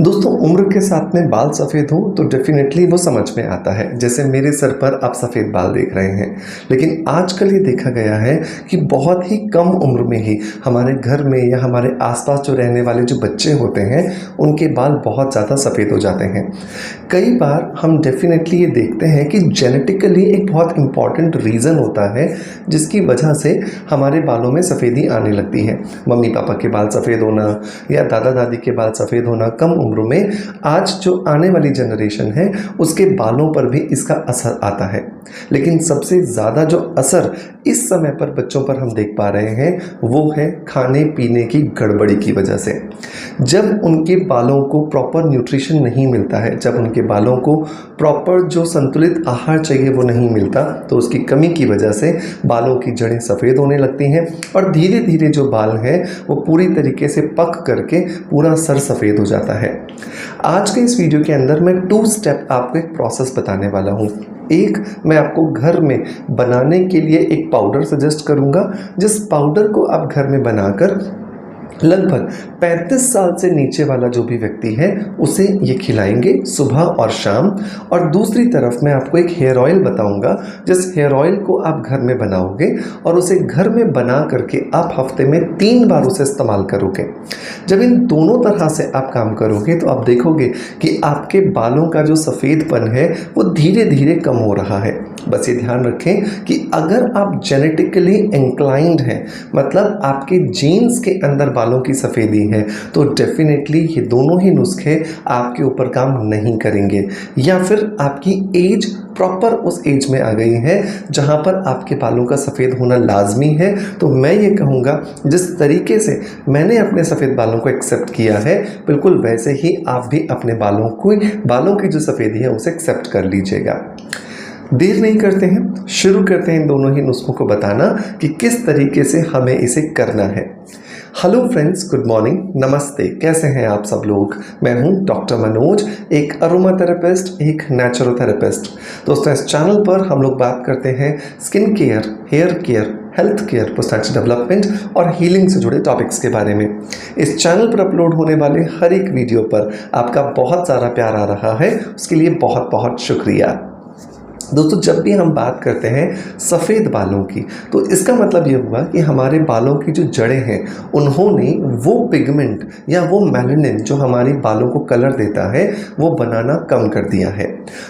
दोस्तों, उम्र के साथ में बाल सफ़ेद हो तो डेफिनेटली वो समझ में आता है। जैसे मेरे सर पर आप सफ़ेद बाल देख रहे हैं, लेकिन आजकल ये देखा गया है कि बहुत ही कम उम्र में ही हमारे घर में या हमारे आसपास जो रहने वाले जो बच्चे होते हैं उनके बाल बहुत ज़्यादा सफ़ेद हो जाते हैं। कई बार हम डेफिनेटली ये देखते हैं कि जेनेटिकली एक बहुत इम्पॉर्टेंट रीज़न होता है जिसकी वजह से हमारे बालों में सफ़ेदी आने लगती है। मम्मी पापा के बाल सफ़ेद होना या दादा दादी के बाल सफ़ेद होना कम उम्र में, आज जो आने वाली जनरेशन है उसके बालों पर भी इसका असर आता है। लेकिन सबसे ज़्यादा जो असर इस समय पर बच्चों पर हम देख पा रहे हैं वो है खाने पीने की गड़बड़ी की वजह से। जब उनके बालों को प्रॉपर न्यूट्रिशन नहीं मिलता है, जब उनके बालों को प्रॉपर जो संतुलित आहार चाहिए वो नहीं मिलता, तो उसकी कमी की वजह से बालों की जड़ें सफ़ेद होने लगती हैं और धीरे धीरे जो बाल हैं वो पूरी तरीके से पक करके पूरा सर सफ़ेद हो जाता है। आज के इस वीडियो के अंदर मैं 2 स्टेप आपको एक प्रोसेस बताने वाला हूँ। एक, मैं आपको घर में बनाने के लिए एक पाउडर सजेस्ट करूँगा, जिस पाउडर को आप घर में बनाकर लगभग 35 साल से नीचे वाला जो भी व्यक्ति है उसे ये खिलाएंगे सुबह और शाम। और दूसरी तरफ मैं आपको एक हेयर ऑयल बताऊंगा, जिस हेयर ऑयल को आप घर में बनाओगे और उसे घर में बना करके आप हफ्ते में 3 बार उसे इस्तेमाल करोगे। जब इन दोनों तरह से आप काम करोगे तो आप देखोगे कि आपके बालों का जो सफ़ेदपन है वो धीरे धीरे कम हो रहा है। बस ये ध्यान रखें कि अगर आप जेनेटिकली इंक्लाइंड हैं, मतलब आपके जीन्स के अंदर बालों की सफ़ेदी है, तो डेफिनेटली ये दोनों ही नुस्खे आपके ऊपर काम नहीं करेंगे। या फिर आपकी एज प्रॉपर उस एज में आ गई है जहां पर आपके बालों का सफ़ेद होना लाजमी है, तो मैं ये कहूँगा जिस तरीके से मैंने अपने सफ़ेद बालों को एक्सेप्ट किया है, बिल्कुल वैसे ही आप भी अपने बालों की जो सफ़ेदी है उसे एक्सेप्ट कर लीजिएगा। देर नहीं करते हैं, शुरू करते हैं इन दोनों ही नुस्खों को बताना कि किस तरीके से हमें इसे करना है। हेलो फ्रेंड्स, गुड मॉर्निंग, नमस्ते। कैसे हैं आप सब लोग? मैं हूं डॉक्टर मनोज, एक अरोमा थेरेपिस्ट, एक नेचुरोथेरेपिस्ट। दोस्तों, इस चैनल पर हम लोग बात करते हैं skin care, hair care, health care, personality development और हीलिंग से जुड़े टॉपिक्स के बारे में। इस चैनल पर अपलोड होने वाले हर एक वीडियो पर आपका बहुत सारा प्यार आ रहा है, उसके लिए बहुत बहुत शुक्रिया। दोस्तों, जब भी हम बात करते हैं सफ़ेद बालों की, तो इसका मतलब ये हुआ कि हमारे बालों की जो जड़ें हैं उन्होंने वो पिगमेंट या वो मेलानिन जो हमारे बालों को कलर देता है वो बनाना कम कर दिया है।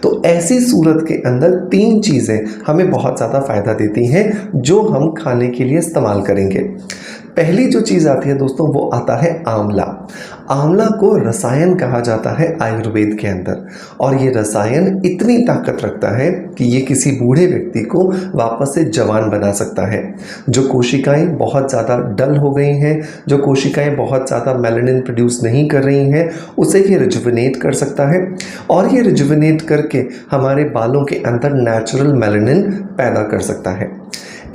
तो ऐसी सूरत के अंदर 3 चीज़ें हमें बहुत ज़्यादा फ़ायदा देती हैं जो हम खाने के लिए इस्तेमाल करेंगे। पहली जो चीज़ आती है दोस्तों वो आता है आंवला। आंवला को रसायन कहा जाता है आयुर्वेद के अंदर, और ये रसायन इतनी ताकत रखता है कि ये किसी बूढ़े व्यक्ति को वापस से जवान बना सकता है। जो कोशिकाएं बहुत ज़्यादा डल हो गई हैं, जो कोशिकाएं बहुत ज़्यादा मेलानिन प्रोड्यूस नहीं कर रही हैं, उसे ये रिजुविनेट कर सकता है और ये रिजुविनेट करके हमारे बालों के अंदर नेचुरल मेलानिन पैदा कर सकता है।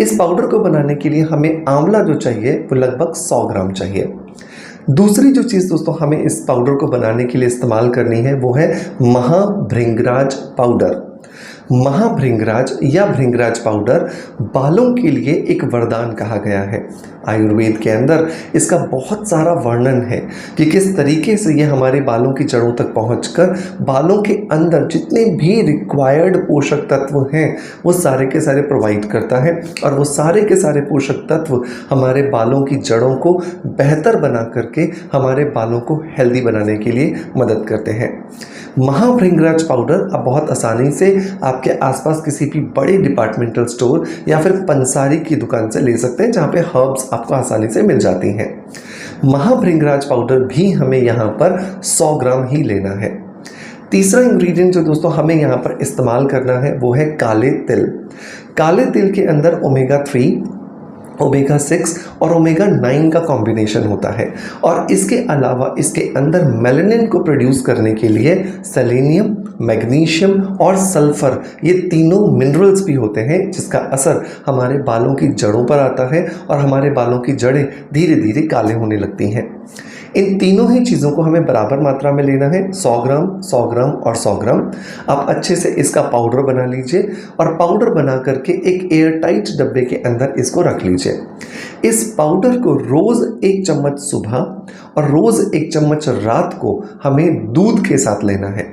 इस पाउडर को बनाने के लिए हमें आंवला जो चाहिए वो लगभग 100 ग्राम चाहिए। दूसरी जो चीज़ दोस्तों हमें इस पाउडर को बनाने के लिए इस्तेमाल करनी है वो है महाभृंगराज पाउडर। महाभृंगराज या भृंगराज पाउडर बालों के लिए एक वरदान कहा गया है। आयुर्वेद के अंदर इसका बहुत सारा वर्णन है कि किस तरीके से ये हमारे बालों की जड़ों तक पहुंचकर बालों के अंदर जितने भी रिक्वायर्ड पोषक तत्व हैं वो सारे के सारे प्रोवाइड करता है, और वो सारे के सारे पोषक तत्व हमारे बालों की जड़ों को बेहतर बना करके हमारे बालों को हेल्दी बनाने के लिए मदद करते हैं। महाभृंगराज पाउडर आप बहुत आसानी से आपके आसपास किसी भी बड़े डिपार्टमेंटल स्टोर या फिर पंसारी की दुकान से ले सकते हैं, जहाँ पे हर्ब्स आपको आसानी से मिल जाती हैं। महाभृंगराज पाउडर भी हमें यहाँ पर 100 ग्राम ही लेना है। तीसरा इंग्रेडिएंट जो दोस्तों हमें यहाँ पर इस्तेमाल करना है वो है काले तिल। काले तिल के अंदर ओमेगा 3, ओमेगा 6 और ओमेगा 9 का कॉम्बिनेशन होता है, और इसके अलावा इसके अंदर मेलानिन को प्रोड्यूस करने के लिए सेलेनियम, मैग्नीशियम और सल्फर, ये तीनों मिनरल्स भी होते हैं, जिसका असर हमारे बालों की जड़ों पर आता है और हमारे बालों की जड़ें धीरे धीरे काले होने लगती हैं। इन तीनों ही चीज़ों को हमें बराबर मात्रा में लेना है, 100 ग्राम, 100 ग्राम और 100 ग्राम। आप अच्छे से इसका पाउडर बना लीजिए और पाउडर बना करके एक एयर टाइट डब्बे के अंदर इसको रख लीजिए। इस पाउडर को रोज़ 1 चम्मच सुबह और रोज़ 1 चम्मच रात को हमें दूध के साथ लेना है।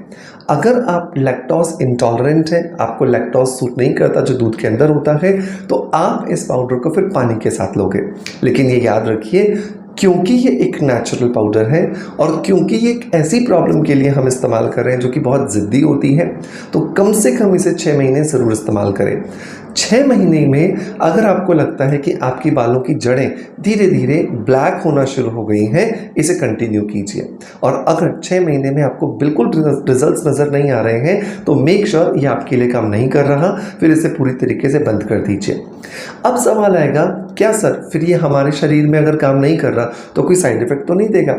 अगर आप लैक्टोज इंटॉलरेंट हैं, आपको लैक्टोज सूट नहीं करता जो दूध के अंदर होता है, तो आप इस पाउडर को फिर पानी के साथ लोगे। लेकिन ये याद रखिए, क्योंकि ये एक नेचुरल पाउडर है और क्योंकि ये एक ऐसी प्रॉब्लम के लिए हम इस्तेमाल कर रहे हैं जो कि बहुत ज़िद्दी होती है, तो कम से कम इसे 6 महीने ज़रूर इस्तेमाल करें। 6 महीने में अगर आपको लगता है कि आपकी बालों की जड़ें धीरे धीरे ब्लैक होना शुरू हो गई हैं, इसे कंटिन्यू कीजिए। और अगर 6 महीने में आपको बिल्कुल रिजल्ट्स नज़र नहीं आ रहे हैं, तो मेक श्योर ये आपके लिए काम नहीं कर रहा, फिर इसे पूरी तरीके से बंद कर दीजिए। अब सवाल आएगा, क्या सर फिर ये हमारे शरीर में अगर काम नहीं कर रहा तो कोई साइड इफेक्ट तो नहीं देगा?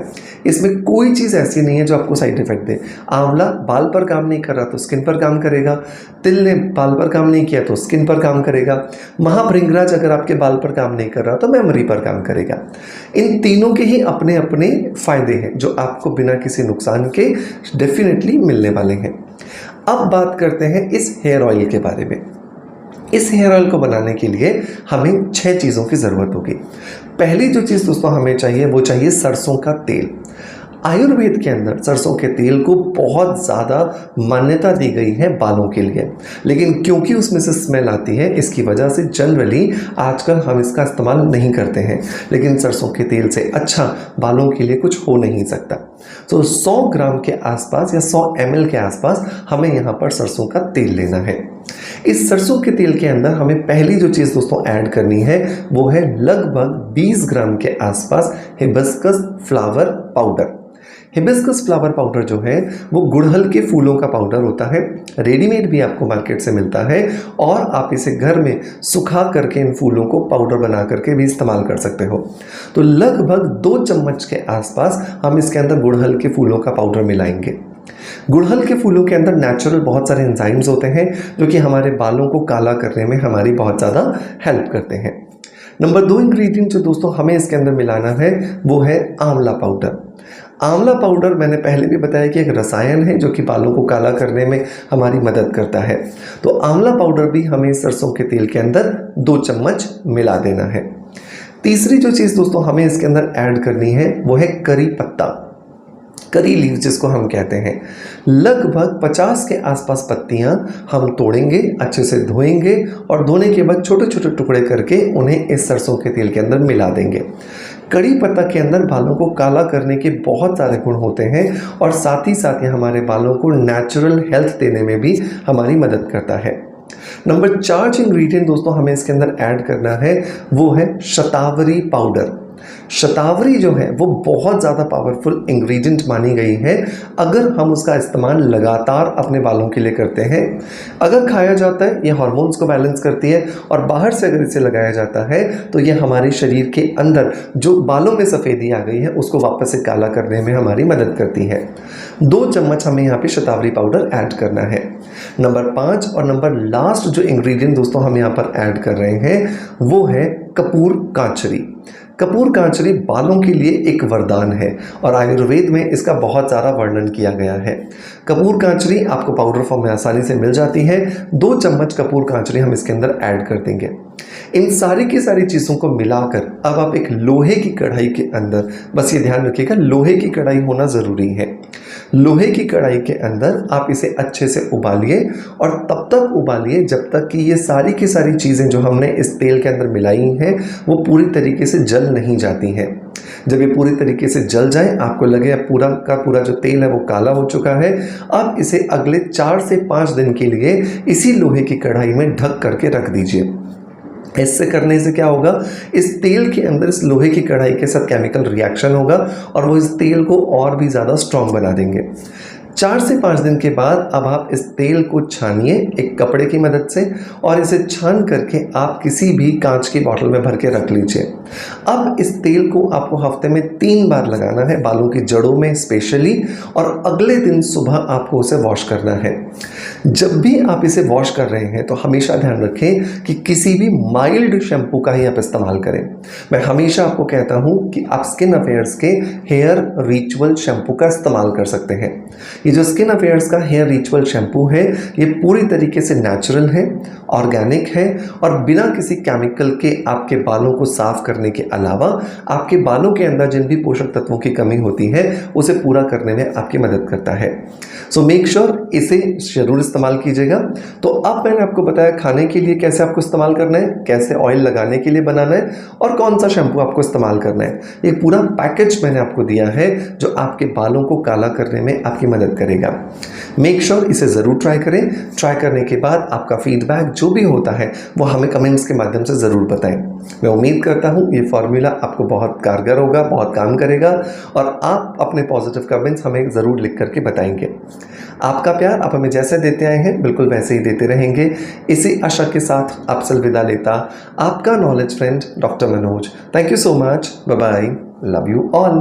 इसमें कोई चीज़ ऐसी नहीं है जो आपको साइड इफेक्ट दे। आंवला बाल पर काम नहीं कर रहा तो स्किन पर काम करेगा, तिल ने बाल पर काम नहीं किया तो स्किन पर काम करेगा, महाभृंगराज अगर आपके बाल पर काम नहीं कर रहा तो मेमोरी पर काम करेगा। इन तीनों के ही अपने अपने फायदे हैं जो आपको बिना किसी नुकसान के डेफिनेटली मिलने वाले हैं। अब बात करते हैं इस हेयर ऑयल के बारे में। इस हेयर ऑयल को बनाने के लिए हमें 6 चीज़ों की ज़रूरत होगी। पहली जो चीज़ दोस्तों हमें चाहिए वो चाहिए सरसों का तेल। आयुर्वेद के अंदर सरसों के तेल को बहुत ज़्यादा मान्यता दी गई है बालों के लिए, लेकिन क्योंकि उसमें से स्मेल आती है, इसकी वजह से जनरली आजकल हम इसका इस्तेमाल नहीं करते हैं। लेकिन सरसों के तेल से अच्छा बालों के लिए कुछ हो नहीं सकता। तो 100 ग्राम के आसपास या 100 ml के आसपास हमें यहाँ पर सरसों का तेल लेना है। इस सरसों के तेल के अंदर हमें पहली जो चीज़ दोस्तों ऐड करनी है वो है लगभग 20 ग्राम के आसपास hibiscus flower powder. Hibiscus flower powder जो है वो गुड़हल के फूलों का पाउडर होता है, रेडीमेड भी आपको मार्केट से मिलता है, और आप इसे घर में सुखा करके इन फूलों को पाउडर बना करके भी इस्तेमाल कर सकते हो। तो लगभग 2 चम्मच के आसपास हम इसके अंदर गुड़हल के फूलों का पाउडर मिलाएंगे। गुड़हल के फूलों के अंदर नेचुरल बहुत सारे एंजाइम्स होते हैं जो कि हमारे बालों को काला करने में हमारी बहुत ज़्यादा हेल्प करते हैं। नंबर 2 इंग्रेडिएंट जो दोस्तों हमें इसके अंदर मिलाना है वो है आंवला पाउडर। आंवला पाउडर मैंने पहले भी बताया कि एक रसायन है जो कि बालों को काला करने में हमारी मदद करता है। तो आंवला पाउडर भी हमें सरसों के तेल के अंदर 2 चम्मच मिला देना है। तीसरी जो चीज़ दोस्तों हमें इसके अंदर ऐड करनी है वो है करी पत्ता, करी लीव जिसको हम कहते हैं। लगभग 50 के आसपास पत्तियां हम तोड़ेंगे, अच्छे से धोएंगे और धोने के बाद छोटे छोटे टुकड़े करके उन्हें इस सरसों के तेल के अंदर मिला देंगे। कड़ी पत्ता के अंदर बालों को काला करने के बहुत सारे गुण होते हैं और साथ ही साथ ये हमारे बालों को नेचुरल हेल्थ देने में भी हमारी मदद करता है। नंबर 4 इंग्रेडिएंट दोस्तों हमें इसके अंदर ऐड करना है वो है शतावरी पाउडर। शतावरी जो है वो बहुत ज़्यादा पावरफुल इंग्रेडिएंट मानी गई है अगर हम उसका इस्तेमाल लगातार अपने बालों के लिए करते हैं। अगर खाया जाता है ये हार्मोन्स को बैलेंस करती है और बाहर से अगर इसे लगाया जाता है तो ये हमारे शरीर के अंदर जो बालों में सफ़ेदी आ गई है उसको वापस से काला करने में हमारी मदद करती है। 2 चम्मच हमें यहाँ पे शतावरी पाउडर ऐड करना है। नंबर 5 और नंबर लास्ट जो इंग्रेडिएंट दोस्तों हम यहाँ पर ऐड कर रहे हैं वो है कपूर कांचरी। कपूर कांचरी बालों के लिए एक वरदान है और आयुर्वेद में इसका बहुत सारा वर्णन किया गया है। कपूर कांचरी आपको पाउडर फॉर्म में आसानी से मिल जाती है। 2 चम्मच कपूर कांचरी हम इसके अंदर ऐड कर देंगे। इन सारी की सारी चीज़ों को मिलाकर अब आप एक लोहे की कढ़ाई के अंदर, बस ये ध्यान रखिएगा लोहे की कढ़ाई होना ज़रूरी है। लोहे की कढ़ाई के अंदर आप इसे अच्छे से उबालिए और तब तक उबालिए जब तक कि ये सारी की सारी चीज़ें जो हमने इस तेल के अंदर मिलाई हैं वो पूरी तरीके से जल नहीं जाती हैं। जब ये पूरी तरीके से जल जाए, आपको लगे पूरा का पूरा जो तेल है वो काला हो चुका है, अब इसे अगले 4 से 5 दिन के लिए इसी लोहे की कढ़ाई में ढक करके रख दीजिए। इससे करने से क्या होगा, इस तेल के अंदर इस लोहे की कढ़ाई के साथ केमिकल रिएक्शन होगा और वो इस तेल को और भी ज़्यादा स्ट्रॉन्ग बना देंगे। 4 से 5 दिन के बाद अब आप इस तेल को छानिए एक कपड़े की मदद से और इसे छान करके आप किसी भी कांच की बॉटल में भर के रख लीजिए। अब इस तेल को आपको हफ्ते में 3 बार लगाना है बालों की जड़ों में स्पेशली, और अगले दिन सुबह आपको उसे वॉश करना है। जब भी आप इसे वॉश कर रहे हैं तो हमेशा ध्यान रखें कि किसी भी माइल्ड शैम्पू का ही आप इस्तेमाल करें। मैं हमेशा आपको कहता हूं कि आप स्किन अफेयर्स के हेयर रिचुअल शैम्पू का इस्तेमाल कर सकते हैं। ये जो स्किन अफेयर्स का हेयर रिचुअल शैम्पू है ये पूरी तरीके से नेचुरल है, ऑर्गेनिक है और बिना किसी केमिकल के आपके बालों को साफ करने के अलावा आपके बालों के अंदर जिन भी पोषक तत्वों की कमी होती है उसे पूरा करने में आपकी मदद करता है। सो मेक श्योर इसे जरूर इस्तेमाल कीजिएगा। तो अब मैंने आपको बताया खाने के लिए कैसे आपको इस्तेमाल करना है, कैसे ऑयल लगाने के लिए बनाना है और कौन सा शैम्पू आपको इस्तेमाल करना है। एक पूरा पैकेज मैंने आपको दिया है जो आपके बालों को काला करने में आपकी मदद करेगा। मेक श्योर इसे ज़रूर ट्राई करें। ट्राई करने के बाद आपका फीडबैक जो भी होता है वो हमें कमेंट्स के माध्यम से ज़रूर बताएं। मैं उम्मीद करता हूँ ये फॉर्मूला आपको बहुत कारगर होगा, बहुत काम करेगा और आप अपने पॉजिटिव कमेंट्स हमें ज़रूर लिख करके बताएंगे। आपका प्यार आप हमें जैसे देते आए हैं बिल्कुल वैसे ही देते रहेंगे। इसी आशा के साथ आपसे अलविदा लेता आपका knowledge friend doctor Manoj. Thank you so much. Bye bye. Love you all.